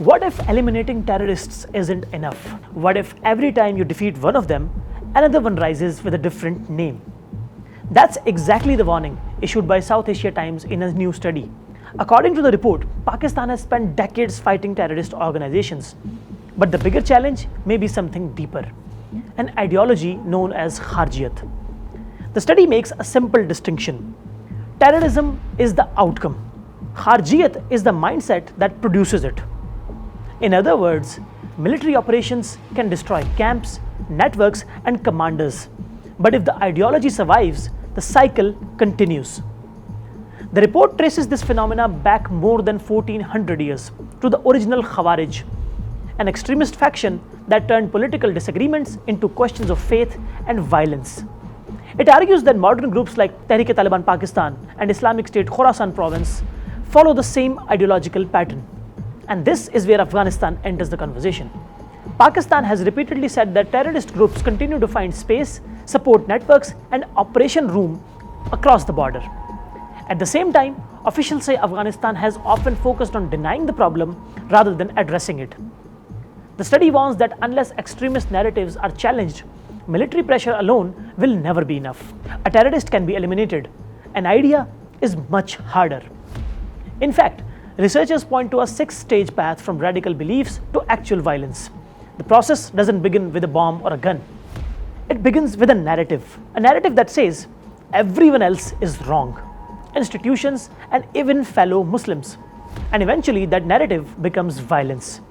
What if eliminating terrorists isn't enough? What if every time you defeat one of them, another one rises with a different name? That's exactly the warning issued by South Asia Times in a new study. According to the report, Pakistan has spent decades fighting terrorist organizations. But the bigger challenge may be something deeper, an ideology known as Kharjeeyat. The study makes a simple distinction. Terrorism is the outcome. Kharjeeyat is the mindset that produces it. In other words, military operations can destroy camps, networks, and commanders. But if the ideology survives, the cycle continues. The report traces this phenomena back more than 1400 years to the original Khawarij, an extremist faction that turned political disagreements into questions of faith and violence. It argues that modern groups like Tehrik-e-Taliban Pakistan and Islamic State Khorasan province follow the same ideological pattern. And this is where Afghanistan enters the conversation. Pakistan has repeatedly said that terrorist groups continue to find space, support networks, and operation room across the border. At the same time, officials say Afghanistan has often focused on denying the problem rather than addressing it. The study warns that unless extremist narratives are challenged, military pressure alone will never be enough. A terrorist can be eliminated. An idea is much harder. In fact, researchers point to a 6-stage path from radical beliefs to actual violence. The process doesn't begin with a bomb or a gun. It begins with a narrative that says everyone else is wrong, institutions and even fellow Muslims. And eventually that narrative becomes violence.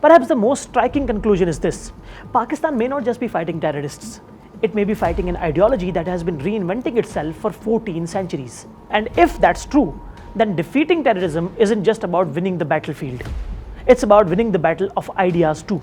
Perhaps the most striking conclusion is this: Pakistan may not just be fighting terrorists. It may be fighting an ideology that has been reinventing itself for 14 centuries. And if that's true, then defeating terrorism isn't just about winning the battlefield. It's about winning the battle of ideas too.